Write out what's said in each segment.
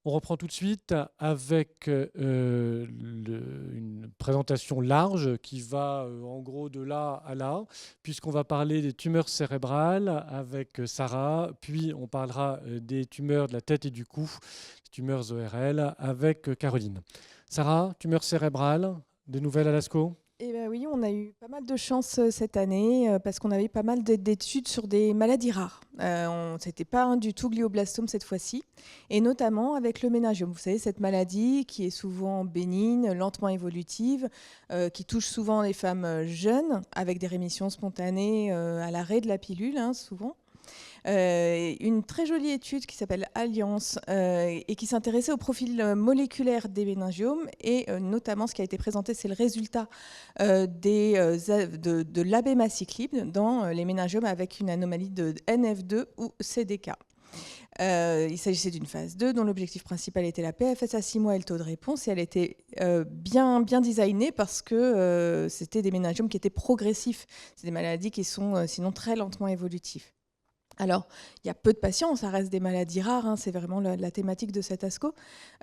On reprend tout de suite avec une présentation large qui va en gros de là à là, puisqu'on va parler des tumeurs cérébrales avec Sarah, puis on parlera des tumeurs de la tête et du cou, les tumeurs ORL, avec Caroline. Sarah, tumeurs cérébrales, des nouvelles à l'ASCO ? Eh bien oui, on a eu pas mal de chance cette année parce qu'on avait pas mal d'études sur des maladies rares. C'était pas du tout glioblastome cette fois-ci, et notamment avec le méningiome. Vous savez, cette maladie qui est souvent bénigne, lentement évolutive, qui touche souvent les femmes jeunes, avec des rémissions spontanées à l'arrêt de la pilule, souvent. Une très jolie étude qui s'appelle Alliance et qui s'intéressait au profil moléculaire des méningiomes, et notamment ce qui a été présenté, c'est le résultat de l'abémaciclib dans les méningiomes avec une anomalie de NF2 ou CDK. Il s'agissait d'une phase 2 dont l'objectif principal était la PFS à 6 mois et le taux de réponse, et elle était bien designée parce que c'était des méningiomes qui étaient progressifs. C'est des maladies qui sont sinon très lentement évolutives. Alors, il y a peu de patients, ça reste des maladies rares, c'est vraiment la thématique de cet ASCO.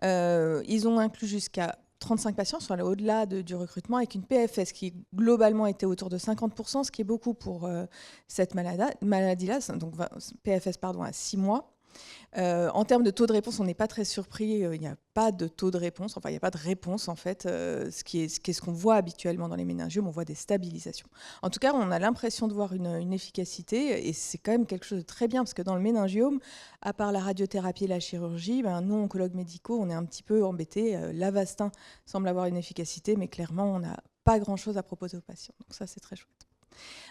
Ils ont inclus jusqu'à 35 patients, soit au-delà du recrutement, avec une PFS qui globalement était autour de 50%, ce qui est beaucoup pour cette maladie-là, donc PFS à 6 mois. En termes de taux de réponse, on n'est pas très surpris. Il n'y a pas de taux de réponse, enfin il n'y a pas de réponse en fait. Ce qu'on voit habituellement dans les méningiomes, on voit des stabilisations. En tout cas, on a l'impression de voir une efficacité, et c'est quand même quelque chose de très bien, parce que dans le méningiome, à part la radiothérapie et la chirurgie, nous, oncologues médicaux, on est un petit peu embêtés. L'Avastin semble avoir une efficacité, mais clairement, on n'a pas grand-chose à proposer aux patients. Donc ça, c'est très chouette.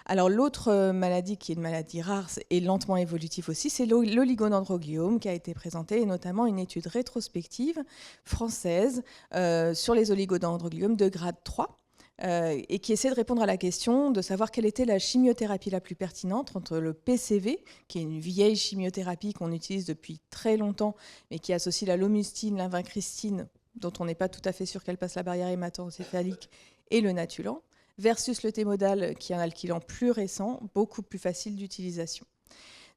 Alors l'autre maladie qui est une maladie rare et lentement évolutive aussi, c'est l'oligodendrogliome qui a été présenté, et notamment une étude rétrospective française sur les oligodendrogliomes de grade 3. Et qui essaie de répondre à la question de savoir quelle était la chimiothérapie la plus pertinente entre le PCV, qui est une vieille chimiothérapie qu'on utilise depuis très longtemps, mais qui associe la lomustine, l'invincristine, dont on n'est pas tout à fait sûr qu'elle passe la barrière hémato-encéphalique, et le Natulan, versus le Thymodal, qui est un alkylant plus récent, beaucoup plus facile d'utilisation.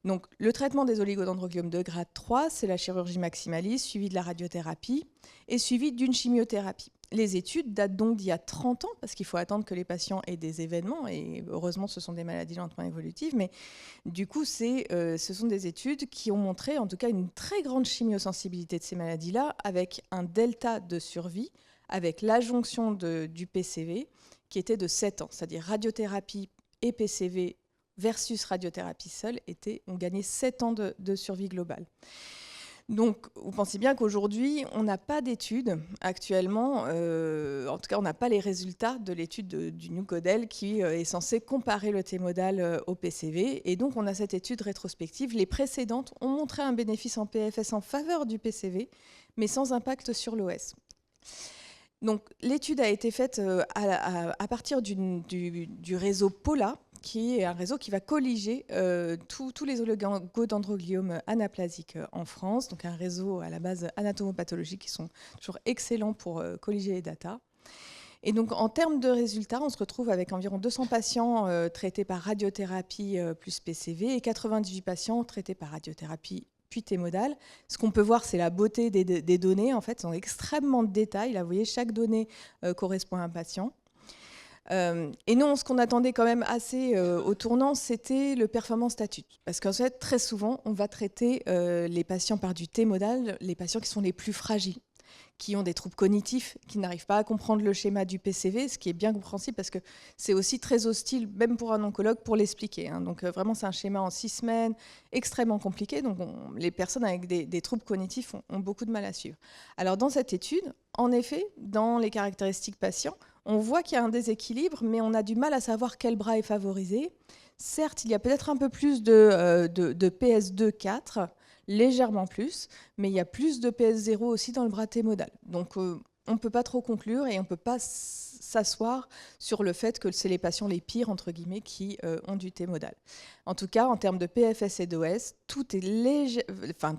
Donc, le traitement des oligodendrogliomes de grade 3, c'est la chirurgie maximaliste, suivie de la radiothérapie et suivie d'une chimiothérapie. Les études datent donc d'il y a 30 ans, parce qu'il faut attendre que les patients aient des événements, et heureusement, ce sont des maladies lentement évolutives, mais du coup, ce sont des études qui ont montré, en tout cas, une très grande chimiosensibilité de ces maladies-là, avec un delta de survie, avec l'adjonction du PCV, qui était de 7 ans, c'est-à-dire radiothérapie et PCV versus radiothérapie seule, ont gagné 7 ans de survie globale. Donc, vous pensez bien qu'aujourd'hui, on n'a pas d'études actuellement, en tout cas, on n'a pas les résultats de l'étude du NuCodel qui est censée comparer le Thymodal au PCV. Et donc, on a cette étude rétrospective. Les précédentes ont montré un bénéfice en PFS en faveur du PCV, mais sans impact sur l'OS. Donc, l'étude a été faite à partir du réseau POLA, qui est un réseau qui va colliger tous les oligodendrogliomes anaplasiques en France, donc un réseau à la base anatomopathologique qui sont toujours excellents pour colliger les datas. Et donc, en termes de résultats, on se retrouve avec environ 200 patients traités par radiothérapie plus PCV et 98 patients traités par radiothérapie puis Thymodal. Ce qu'on peut voir, c'est la beauté des données. En fait, elles sont extrêmement de détails. Là, vous voyez, chaque donnée correspond à un patient. Et non, ce qu'on attendait quand même assez au tournant, c'était le performance statut. Parce qu'en fait, très souvent, on va traiter les patients par du Thymodal, les patients qui sont les plus fragiles, qui ont des troubles cognitifs, qui n'arrivent pas à comprendre le schéma du PCV, ce qui est bien compréhensible parce que c'est aussi très hostile, même pour un oncologue, pour l'expliquer. Donc vraiment, c'est un schéma en 6 semaines, extrêmement compliqué. Donc les personnes avec des troubles cognitifs ont beaucoup de mal à suivre. Alors dans cette étude, en effet, dans les caractéristiques patients, on voit qu'il y a un déséquilibre, mais on a du mal à savoir quel bras est favorisé. Certes, il y a peut-être un peu plus de PS2-4, légèrement plus, mais il y a plus de PS0 aussi dans le bras Thymodal. Donc on ne peut pas trop conclure et on ne peut pas s'asseoir sur le fait que c'est les patients les pires, entre guillemets, qui ont du T-modal. En tout cas, en termes de PFS et d'OS, tout est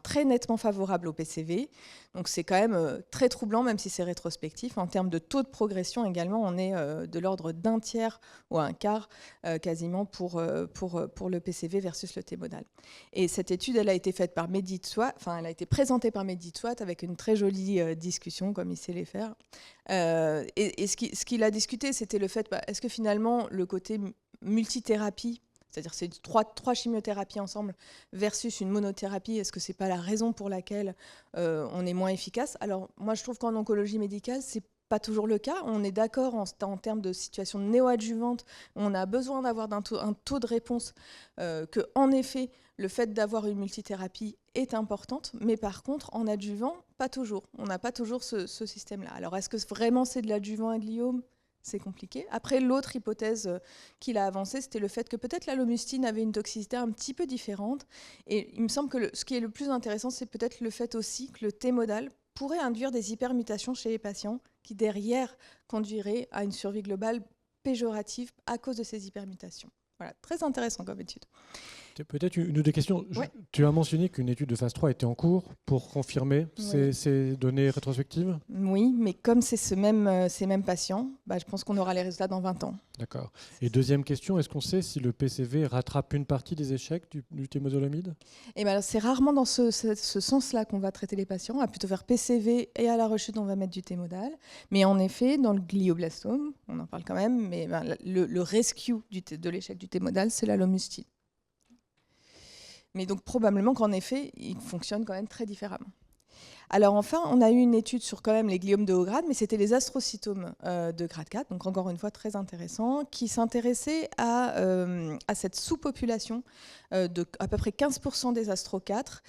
très nettement favorable au PCV. Donc c'est quand même très troublant, même si c'est rétrospectif. En termes de taux de progression également, on est de l'ordre d'un tiers ou un quart quasiment pour le PCV versus le T-modal. Et cette étude, elle a été faite par MeditSwat, elle a été présentée par MeditSwat avec une très jolie discussion, comme il sait les faire. Et ce qu'il a discuté, c'était le fait, est-ce que finalement le côté multithérapie, c'est-à-dire c'est trois chimiothérapies ensemble versus une monothérapie, est-ce que c'est pas la raison pour laquelle on est moins efficace? Alors moi je trouve qu'en oncologie médicale, c'est pas toujours le cas. On est d'accord en termes de situation néoadjuvante, on a besoin d'avoir un taux de réponse que, en effet, le fait d'avoir une multithérapie est importante, mais par contre, en adjuvant, pas toujours. On n'a pas toujours ce système-là. Alors, est-ce que vraiment c'est de l'adjuvant à gliome? C'est compliqué. Après, l'autre hypothèse qu'il a avancée, c'était le fait que peut-être la lomustine avait une toxicité un petit peu différente. Et il me semble que ce qui est le plus intéressant, c'est peut-être le fait aussi que le T-modal pourrait induire des hypermutations chez les patients qui, derrière, conduiraient à une survie globale péjorative à cause de ces hypermutations. Voilà, très intéressant comme étude. Peut-être une ou deux questions. Ouais. Tu as mentionné qu'une étude de phase 3 était en cours pour confirmer ces données rétrospectives? Oui, mais comme c'est ces mêmes patients, je pense qu'on aura les résultats dans 20 ans. D'accord. Et deuxième question, est-ce qu'on sait si le PCV rattrape une partie des échecs du temozolomide? C'est rarement dans ce sens-là qu'on va traiter les patients, à plutôt faire PCV et à la rechute on va mettre du T-modal. Mais en effet, dans le glioblastome, on en parle quand même, mais le rescue de l'échec du T-modal, c'est la lomustine. Mais donc probablement qu'en effet, il fonctionne quand même très différemment. Alors enfin, on a eu une étude sur quand même les gliomes de haut grade, mais c'était les astrocytomes de grade 4, donc encore une fois très intéressant, qui s'intéressait à cette sous-population de à peu près 15% des astro 4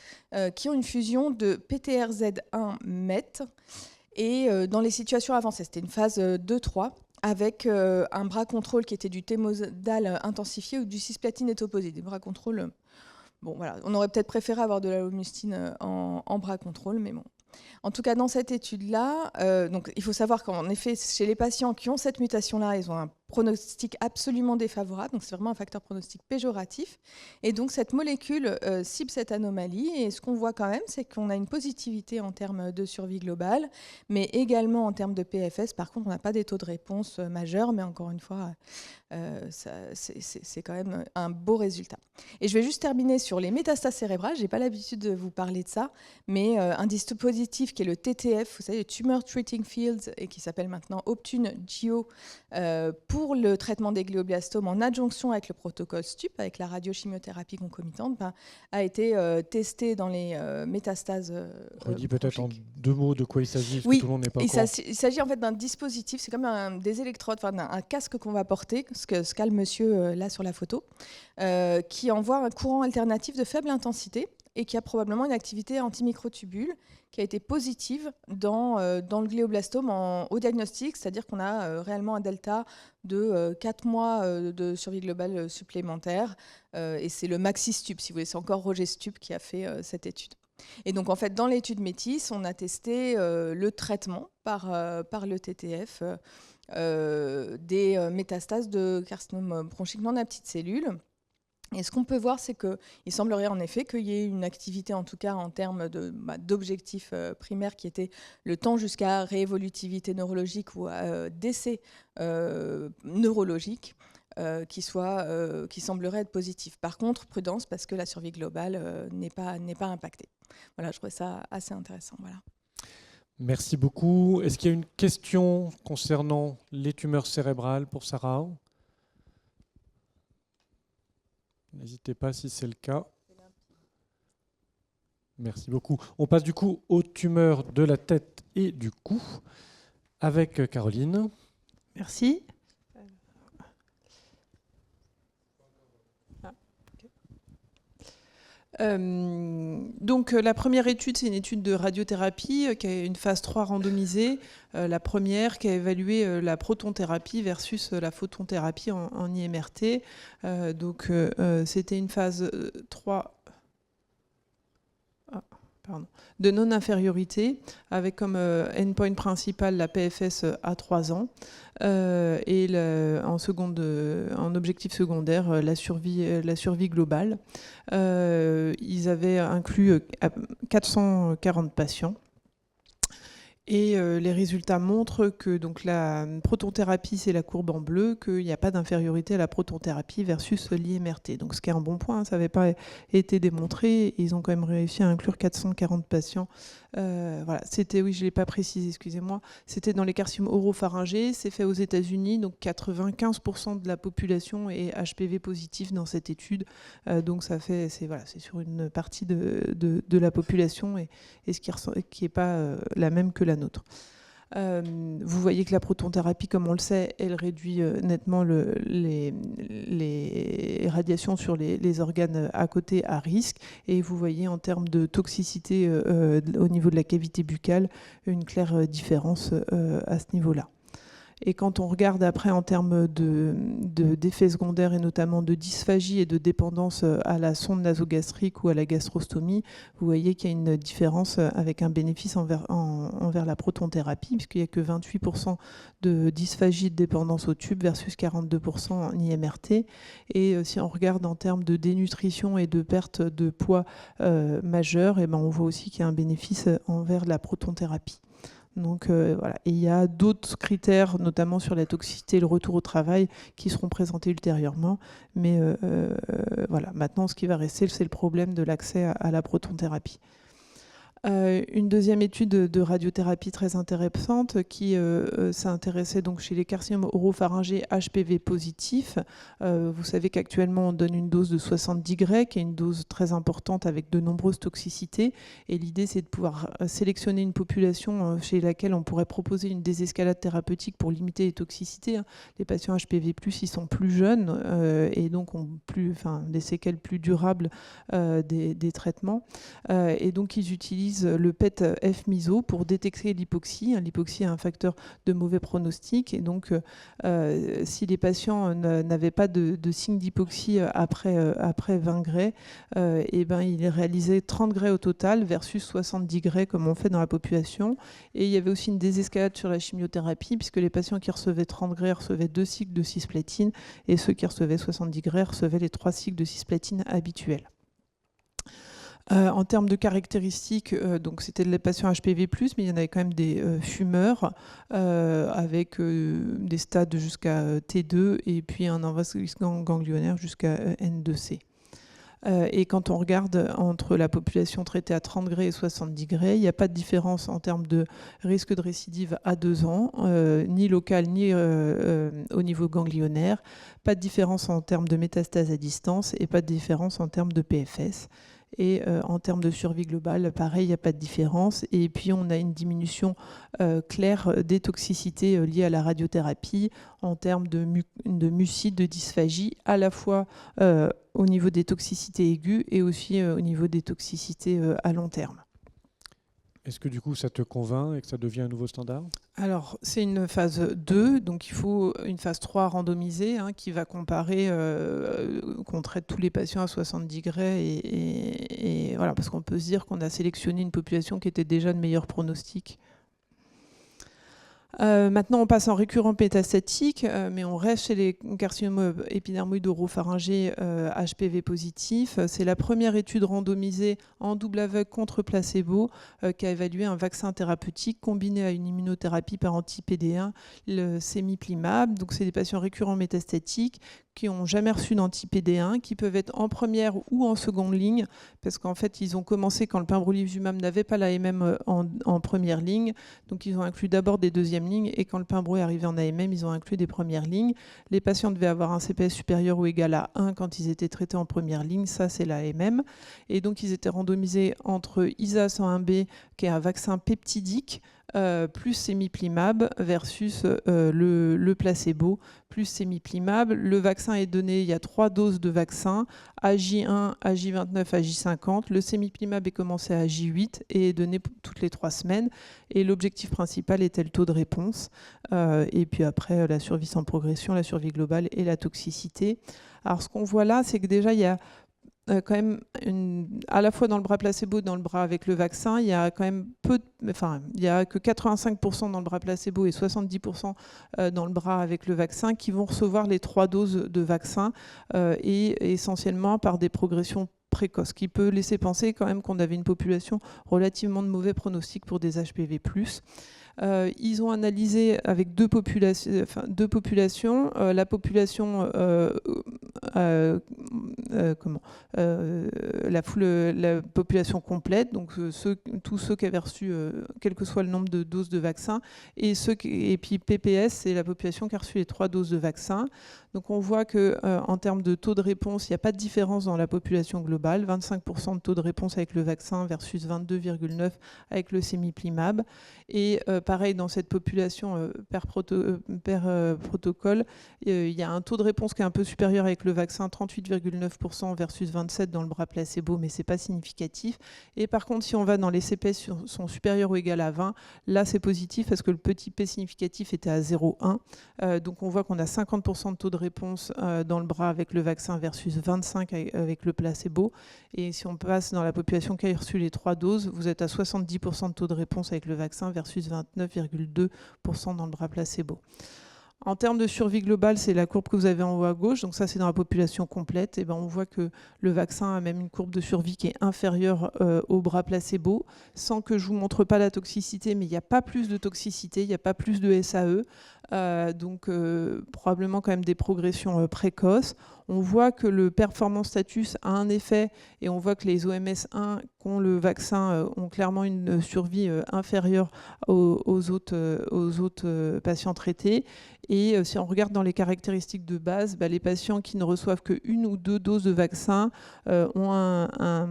qui ont une fusion de PTRZ1-MET et dans les situations avancées, c'était une phase 2-3, avec un bras contrôle qui était du T-modal intensifié ou du cisplatine étoposé, des bras contrôle. Bon, voilà, on aurait peut-être préféré avoir de la lomustine en bras contrôle, mais bon. En tout cas, dans cette étude-là, donc il faut savoir qu'en effet, chez les patients qui ont cette mutation-là, ils ont un pronostic absolument défavorable, donc c'est vraiment un facteur pronostic péjoratif. Et donc cette molécule cible cette anomalie, et ce qu'on voit quand même, c'est qu'on a une positivité en termes de survie globale, mais également en termes de PFS. Par contre, on n'a pas des taux de réponse majeurs, mais encore une fois, c'est quand même un beau résultat. Et je vais juste terminer sur les métastases cérébrales. Je n'ai pas l'habitude de vous parler de ça, mais un dispositif qui est le TTF, vous savez, le Tumor Treating Fields, et qui s'appelle maintenant Optune Geo, pour le traitement des glioblastomes en adjonction avec le protocole STUP, avec la radiochimiothérapie concomitante, a été testé dans les métastases. Redis peut-être en deux mots de quoi il s'agit, oui, que tout le monde n'est pas au courant. Il s'agit en fait d'un dispositif, c'est comme des électrodes, un casque qu'on va porter, ce qu'a le monsieur là sur la photo, qui envoie un courant alternatif de faible intensité et qui a probablement une activité antimicrotubule qui a été positive dans le glioblastome au diagnostic, c'est-à-dire qu'on a réellement un delta de 4 mois de survie globale supplémentaire, et c'est le MaxiStup, si vous voulez, c'est encore Roger Stup qui a fait cette étude. Et donc en fait, dans l'étude Métis, on a testé le traitement par le TTF des métastases de carcinome bronchique non à petites cellules. Et ce qu'on peut voir, c'est qu'il semblerait en effet qu'il y ait une activité, en tout cas en termes d'objectifs primaires, qui était le temps jusqu'à réévolutivité neurologique ou décès neurologique, qui semblerait être positif. Par contre, prudence, parce que la survie globale n'est pas impactée. Voilà, je trouvais ça assez intéressant. Voilà. Merci beaucoup. Est-ce qu'il y a une question concernant les tumeurs cérébrales pour Sarah? N'hésitez pas si c'est le cas. Merci beaucoup. On passe du coup aux tumeurs de la tête et du cou avec Caroline. Merci. Donc la première étude, c'est une étude de radiothérapie qui a une phase 3 randomisée. La première qui a évalué la protonthérapie versus la photonthérapie en IMRT. Donc c'était une phase 3. de non-infériorité, avec comme endpoint principal la PFS à 3 ans, et en objectif secondaire la survie globale. Ils avaient inclus 440 patients. Et les résultats montrent que donc, la protonthérapie, c'est la courbe en bleu, qu'il n'y a pas d'infériorité à la protonthérapie versus l'IMRT. Donc ce qui est un bon point, ça n'avait pas été démontré. Ils ont quand même réussi à inclure 440 patients. Voilà, c'était, oui, je ne l'ai pas précisé, excusez-moi, c'était dans les carcinomes oropharyngés, c'est fait aux États-Unis, donc 95% de la population est HPV positive dans cette étude. Donc ça fait, c'est sur une partie de la population et ce qui n'est pas la même que la nôtre. Vous voyez que la protonthérapie, comme on le sait, elle réduit nettement les radiations sur les organes à côté à risque. Et vous voyez en termes de toxicité au niveau de la cavité buccale une claire différence à ce niveau-là. Et quand on regarde après en termes d'effets secondaires et notamment de dysphagie et de dépendance à la sonde nasogastrique ou à la gastrostomie, vous voyez qu'il y a une différence avec un bénéfice envers la protonthérapie, puisqu'il n'y a que 28% de dysphagie et de dépendance au tube versus 42% en IMRT. Et si on regarde en termes de dénutrition et de perte de poids majeure, et ben on voit aussi qu'il y a un bénéfice envers la protonthérapie. Donc voilà. Et il y a d'autres critères, notamment sur la toxicité et le retour au travail, qui seront présentés ultérieurement. Mais voilà, maintenant, ce qui va rester, c'est le problème de l'accès à la protonthérapie. Une deuxième étude de radiothérapie très intéressante qui s'intéressait donc chez les carcinomes oropharyngés HPV positifs. Vous savez qu'actuellement on donne une dose de 70 Gray, qui est une dose très importante avec de nombreuses toxicités. Et l'idée c'est de pouvoir sélectionner une population chez laquelle on pourrait proposer une désescalade thérapeutique pour limiter les toxicités. Les patients HPV+, ils sont plus jeunes et donc ont des séquelles plus durables des traitements. Et donc ils utilisent le PET-F-MISO pour détecter l'hypoxie. L'hypoxie est un facteur de mauvais pronostic. Et donc, si les patients n'avaient pas de signe d'hypoxie après 20 Gray, ils réalisaient 30 Gray au total versus 70 Gray comme on fait dans la population. Et il y avait aussi une désescalade sur la chimiothérapie, puisque les patients qui recevaient 30 Gray recevaient 2 cycles de cisplatine et ceux qui recevaient 70 Gray recevaient les 3 cycles de cisplatine habituels. En termes de caractéristiques, donc c'était les patients HPV+, mais il y en avait quand même des fumeurs avec des stades jusqu'à T2 et puis un investissement ganglionnaire jusqu'à N2C. Et quand on regarde entre la population traitée à 30 Gray et 70 Gray, il n'y a pas de différence en termes de risque de récidive à 2 ans, ni local ni au niveau ganglionnaire, pas de différence en termes de métastase à distance et pas de différence en termes de PFS. Et en termes de survie globale, pareil, il n'y a pas de différence. Et puis, on a une diminution claire des toxicités liées à la radiothérapie en termes de mucite, de dysphagie, à la fois au niveau des toxicités aiguës et aussi au niveau des toxicités à long terme. Est-ce que du coup ça te convainc et que ça devient un nouveau standard ? Alors, c'est une phase 2, donc il faut une phase 3 randomisée qui va comparer, qu'on traite tous les patients à 70 Gray et voilà, parce qu'on peut se dire qu'on a sélectionné une population qui était déjà de meilleur pronostic. Maintenant, on passe en récurrent métastatique, mais on reste chez les carcinomes épidermoïdes oropharyngés HPV positifs. C'est la première étude randomisée en double aveugle contre placebo qui a évalué un vaccin thérapeutique combiné à une immunothérapie par anti-PD1, le sémiplimab. Donc, c'est des patients récurrents métastatiques qui n'ont jamais reçu d'anti-PD1, qui peuvent être en première ou en seconde ligne, parce qu'en fait, ils ont commencé quand le pembrolizumab n'avait pas l'AMM en première ligne. Donc, ils ont inclus d'abord des deuxièmes lignes, et quand le pembro est arrivé en AMM, ils ont inclus des premières lignes. Les patients devaient avoir un CPS supérieur ou égal à 1 quand ils étaient traités en première ligne, ça c'est l'AMM. Et donc, ils étaient randomisés entre ISA 101B, qui est un vaccin peptidique, plus sémiplimab versus le placebo plus sémiplimab. Le vaccin est donné, il y a 3 doses de vaccin, AJ1, AJ29, AJ50. Le sémiplimab est commencé à AJ8 et est donné toutes les 3 semaines. Et l'objectif principal était le taux de réponse. Et puis après, la survie sans progression, la survie globale et la toxicité. Alors ce qu'on voit là, c'est que déjà, il y a quand même à la fois dans le bras placebo, dans le bras avec le vaccin, il y a quand même il y a que 85% dans le bras placebo et 70% dans le bras avec le vaccin qui vont recevoir les 3 doses de vaccin et essentiellement par des progressions précoces, qui peut laisser penser quand même qu'on avait une population relativement de mauvais pronostic pour des HPV+. Ils ont analysé avec deux populations, la population la population complète, donc tous ceux qui avaient reçu quel que soit le nombre de doses de vaccin, et puis PPS, c'est la population qui a reçu les 3 doses de vaccin. Donc on voit que en termes de taux de réponse, il n'y a pas de différence dans la population globale, 25% de taux de réponse avec le vaccin versus 22,9% avec le sémiplimab. Et pareil, dans cette population per protocole, il y a un taux de réponse qui est un peu supérieur avec le vaccin, 38,9% versus 27% dans le bras placebo, mais ce n'est pas significatif. Et par contre, si on va dans les CPS sont supérieurs ou égaux à 20, là c'est positif parce que le petit p significatif était à 0,1. Donc on voit qu'on a 50% de taux de réponse dans le bras avec le vaccin versus 25% avec le placebo. Et si on passe dans la population qui a reçu les 3 doses, vous êtes à 70% de taux de réponse avec le vaccin versus 29,2% dans le bras placebo. En termes de survie globale, c'est la courbe que vous avez en haut à gauche, donc ça c'est dans la population complète. Et ben on voit que le vaccin a même une courbe de survie qui est inférieure au bras placebo, sans que je vous montre pas la toxicité, mais il n'y a pas plus de toxicité, il n'y a pas plus de SAE, donc probablement quand même des progressions précoces. On voit que le performance status a un effet et on voit que les OMS1 qui ont le vaccin ont clairement une survie inférieure aux autres patients traités. Et si on regarde dans les caractéristiques de base, les patients qui ne reçoivent qu'une ou 2 doses de vaccin ont un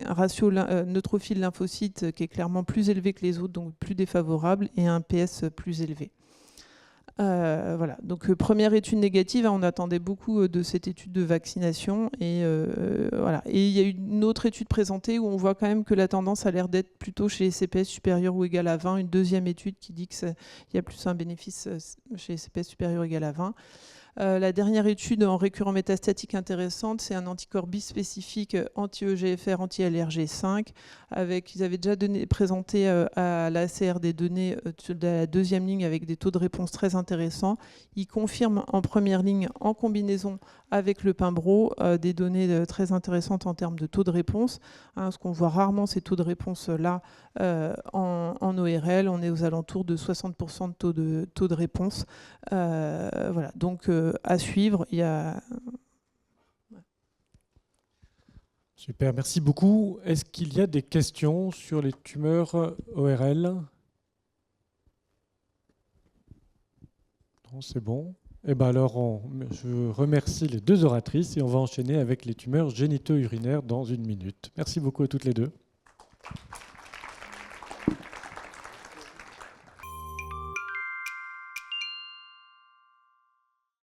ratio neutrophile lymphocyte qui est clairement plus élevé que les autres, donc plus défavorable, et un PS plus élevé. Voilà. Donc première étude négative, on attendait beaucoup de cette étude de vaccination et voilà. Et il y a eu une autre étude présentée où on voit quand même que la tendance a l'air d'être plutôt chez les CPS supérieurs ou égal à 20, une deuxième étude qui dit qu'il y a plus un bénéfice chez les CPS supérieurs ou égal à 20. La dernière étude en récurrent métastatique intéressante, c'est un anticorps bispécifique anti-EGFR, anti-LRG5. Ils avaient déjà présenté à l'ACR des données de la deuxième ligne avec des taux de réponse très intéressants. Ils confirment en première ligne, en combinaison avec le Pimbro, des données très intéressantes en termes de taux de réponse. Parce qu'on voit rarement ces taux de réponse-là en ORL. On est aux alentours de 60% de taux de réponse. Voilà. Donc, à suivre. Super, merci beaucoup. Est-ce qu'il y a des questions sur les tumeurs ORL? Non, c'est bon. Eh ben alors, je remercie les 2 oratrices et on va enchaîner avec les tumeurs génito-urinaires dans 1 minute. Merci beaucoup à toutes les 2.